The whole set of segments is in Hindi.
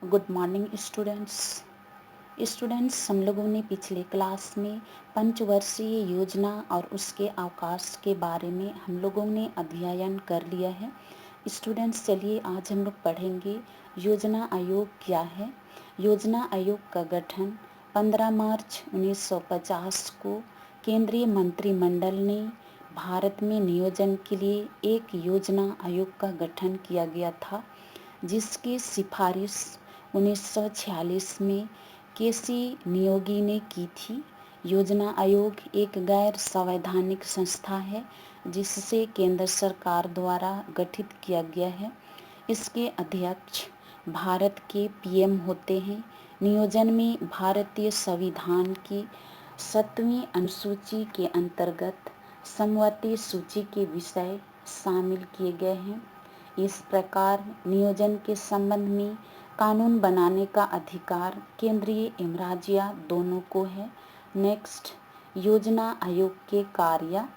Good morning students. हम लोगों ने पिछले क्लास में पंचवर्षीय योजना और उसके अवकाश के बारे में हम लोगों ने अध्ययन कर लिया है। स्टूडेंट्स, चलिए आज हम लोग पढ़ेंगे योजना आयोग क्या है। योजना आयोग का गठन 15 मार्च 1950 को केंद्रीय मंत्रिमंडल ने भारत में नियोजन के लिए एक योजना आयोग का गठन किया गया था, जिसकी सिफारिश 1946 में केसी नियोगी ने की थी। योजना आयोग एक गैर संवैधानिक संस्था है जिससे केंद्र सरकार द्वारा गठित किया गया है। इसके अध्यक्ष भारत के पीएम होते हैं। नियोजन में भारतीय संविधान की 7वीं अनुसूची के अंतर्गत समवर्ती सूची के विषय शामिल किए गए हैं। इस प्रकार नियोजन के संबंध में कानून बनाने का अधिकार केंद्रीय एवं राज्य दोनों को है। नेक्स्ट, योजना आयोग के कार्य।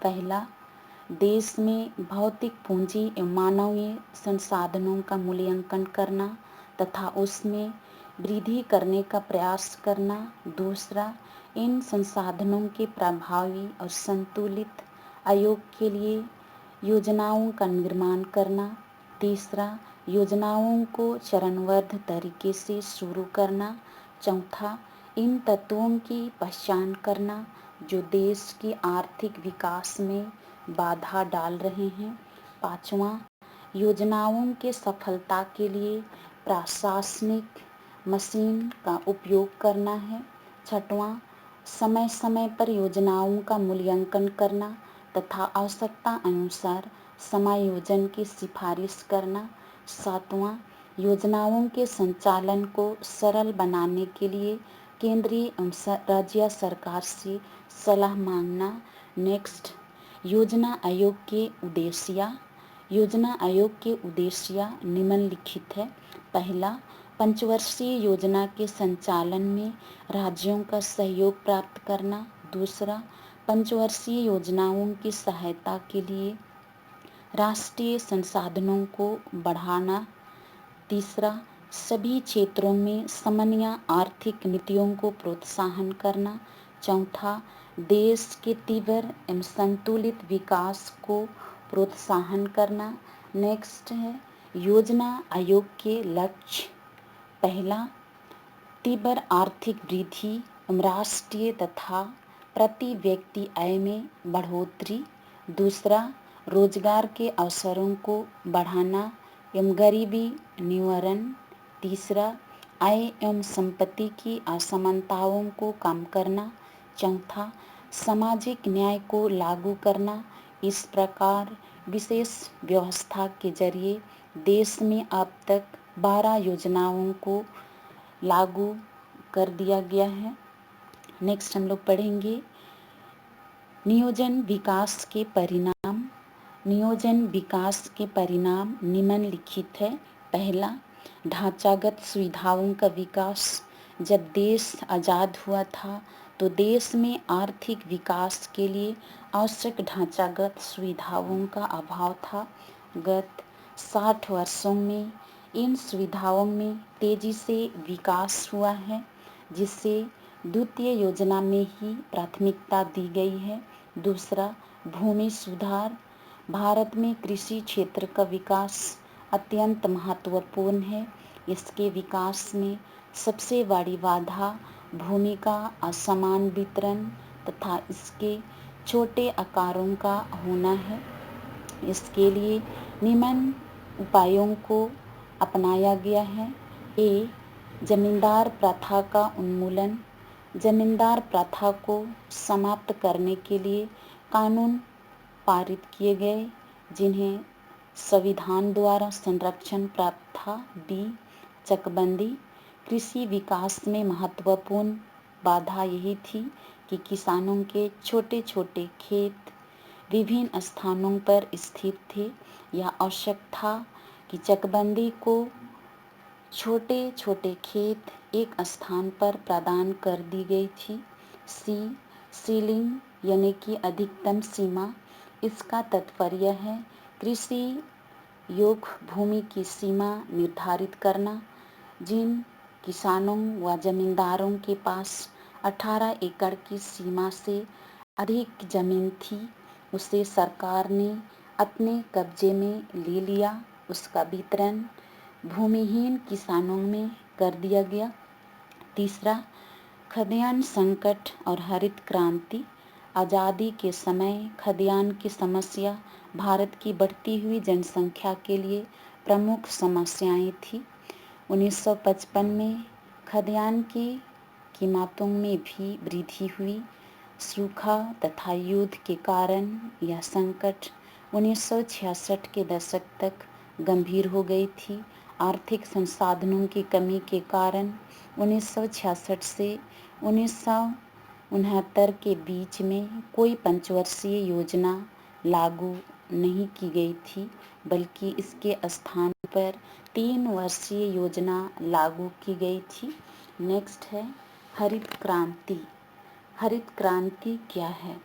पहला, देश में भौतिक पूंजी एवं मानवीय संसाधनों का मूल्यांकन करना तथा उसमें वृद्धि करने का प्रयास करना। दूसरा, इन संसाधनों के प्रभावी और संतुलित आयोग के लिए योजनाओं का निर्माण करना। तीसरा, योजनाओं को चरणबद्ध तरीके से शुरू करना। चौथा, इन तत्वों की पहचान करना जो देश के आर्थिक विकास में बाधा डाल रहे हैं। पांचवा, योजनाओं के सफलता के लिए प्रशासनिक मशीन का उपयोग करना है। छठवां, समय समय पर योजनाओं का मूल्यांकन करना तथा आवश्यकता अनुसार समायोजन की सिफारिश करना। सातवां, योजनाओं के संचालन को सरल बनाने के लिए केंद्रीय एवं राज्य सरकार से सलाह मांगना। नेक्स्ट, योजना आयोग के उद्देश्य। योजना आयोग के उद्देश्य निम्नलिखित है। पहला, पंचवर्षीय योजना के संचालन में राज्यों का सहयोग प्राप्त करना। दूसरा, पंचवर्षीय योजनाओं की सहायता के लिए राष्ट्रीय संसाधनों को बढ़ाना। तीसरा, सभी क्षेत्रों में समन्वय आर्थिक नीतियों को प्रोत्साहन करना। चौथा, देश के तीव्र एवं संतुलित विकास को प्रोत्साहन करना। नेक्स्ट है योजना आयोग के लक्ष्य। पहला, तीव्र आर्थिक वृद्धि एवं राष्ट्रीय तथा प्रति व्यक्ति आय में बढ़ोतरी। दूसरा, रोजगार के अवसरों को बढ़ाना एवं गरीबी निवारण। तीसरा, आय एवं संपत्ति की असमानताओं को कम करना। चौथा, सामाजिक न्याय को लागू करना। इस प्रकार विशेष व्यवस्था के जरिए देश में अब तक 12 योजनाओं को लागू कर दिया गया है। नेक्स्ट हम लोग पढ़ेंगे नियोजन विकास के परिणाम। नियोजन विकास के परिणाम निम्नलिखित है। पहला, ढांचागत सुविधाओं का विकास। जब देश आज़ाद हुआ था तो देश में आर्थिक विकास के लिए आवश्यक ढांचागत सुविधाओं का अभाव था। गत 60 वर्षों में इन सुविधाओं में तेजी से विकास हुआ है, जिससे द्वितीय योजना में ही प्राथमिकता दी गई है। दूसरा, भूमि सुधार। भारत में कृषि क्षेत्र का विकास अत्यंत महत्वपूर्ण है। इसके विकास में सबसे बड़ी बाधा भूमि का असमान वितरण तथा इसके छोटे आकारों का होना है। इसके लिए निम्न उपायों को अपनाया गया है। ए, जमींदार प्रथा का उन्मूलन। जमींदार प्रथा को समाप्त करने के लिए कानून पारित किए गए जिन्हें संविधान द्वारा संरक्षण प्राप्त था। बी, चकबंदी। कृषि विकास में महत्वपूर्ण बाधा यही थी कि किसानों के छोटे छोटे खेत विभिन्न स्थानों पर स्थित थे। यह आवश्यक था कि चकबंदी को छोटे छोटे खेत एक स्थान पर प्रदान कर दी गई थी। सी, सीलिंग यानी कि अधिकतम सीमा। इसका तात्पर्य है कृषि योग्य भूमि की सीमा निर्धारित करना जिन किसानों व जमींदारों के पास 18 एकड़ की सीमा से अधिक जमीन थी, उसे सरकार ने अपने कब्जे में ले लिया। उसका वितरण भूमिहीन किसानों में कर दिया गया। तीसरा, खाद्यान्न संकट और हरित क्रांति। आज़ादी के समय खाद्यान्न की समस्या भारत की बढ़ती हुई जनसंख्या के लिए प्रमुख समस्याएं थी। 1955 में खाद्यान्न की कीमतों में भी वृद्धि हुई। सूखा तथा युद्ध के कारण यह संकट 1966 के दशक तक गंभीर हो गई थी। आर्थिक संसाधनों की कमी के कारण 1966 से 1969 के बीच में कोई पंचवर्षीय योजना लागू नहीं की गई थी, बल्कि इसके स्थान पर 3 वर्षीय योजना लागू की गई थी। नेक्स्ट है हरित क्रांति। हरित क्रांति क्या है?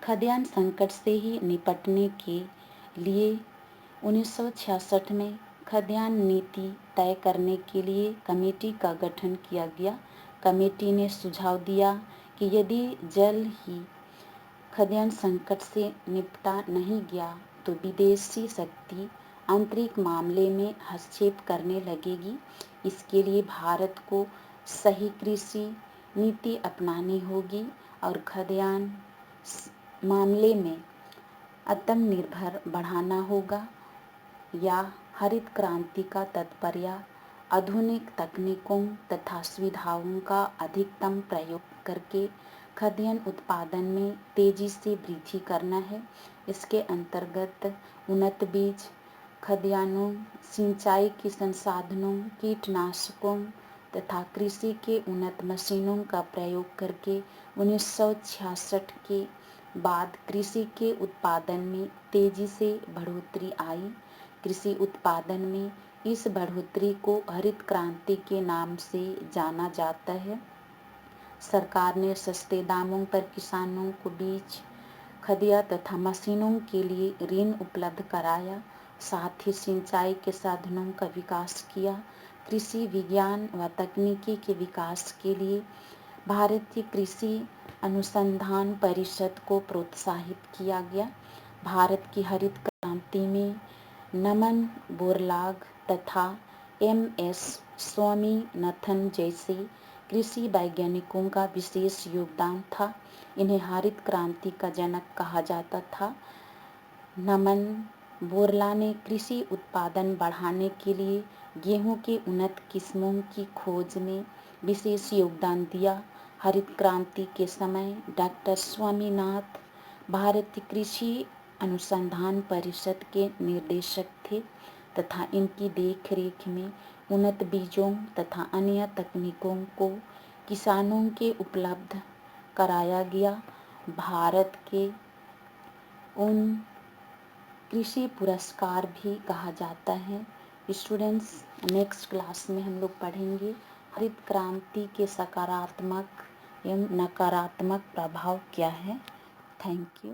खाद्यान्न संकट से ही निपटने के लिए 1966 में खाद्यान्न नीति तय करने के लिए कमेटी का गठन किया गया। कमेटी ने सुझाव दिया कि यदि जल्द ही खाद्यान्न संकट से निपटा नहीं गया तो विदेशी शक्ति आंतरिक मामले में हस्तक्षेप करने लगेगी। इसके लिए भारत को सही कृषि नीति अपनानी होगी और खाद्यान्न मामले में आत्मनिर्भर बढ़ाना होगा। या हरित क्रांति का तात्पर्य आधुनिक तकनीकों तथा सुविधाओं का अधिकतम प्रयोग करके खाद्यान्न उत्पादन में तेजी से वृद्धि करना है। इसके अंतर्गत उन्नत बीज, खाद्यान्नों, सिंचाई के संसाधनों, कीटनाशकों तथा कृषि के उन्नत मशीनों का प्रयोग करके 1966 के बाद कृषि के उत्पादन में तेजी से बढ़ोतरी आई। कृषि उत्पादन में इस बढ़ोतरी को हरित क्रांति के नाम से जाना जाता है। सरकार ने सस्ते दामों पर किसानों को बीज, खाद्य तथा मशीनों के लिए ऋण उपलब्ध कराया। साथ ही सिंचाई के साधनों का विकास किया। कृषि विज्ञान व तकनीकी के विकास के लिए भारतीय कृषि अनुसंधान परिषद को प्रोत्साहित किया गया। भारत की हरित क्रांति में नमन बोरलाग तथा MS स्वामीनाथन जैसे कृषि वैज्ञानिकों का विशेष योगदान था। इन्हें हरित क्रांति का जनक कहा जाता था। नमन बोरला ने कृषि उत्पादन बढ़ाने के लिए गेहूं की उन्नत किस्मों की खोज में विशेष योगदान दिया। हरित क्रांति के समय डॉक्टर स्वामीनाथ भारतीय कृषि अनुसंधान परिषद के निर्देशक थे तथा इनकी देखरेख में उन्नत बीजों तथा अन्य तकनीकों को किसानों के उपलब्ध कराया गया। भारत के उन कृषि पुरस्कार भी कहा जाता है। स्टूडेंट्स, नेक्स्ट क्लास में हम लोग पढ़ेंगे हरित क्रांति के सकारात्मक एवं नकारात्मक प्रभाव क्या है। Thank you.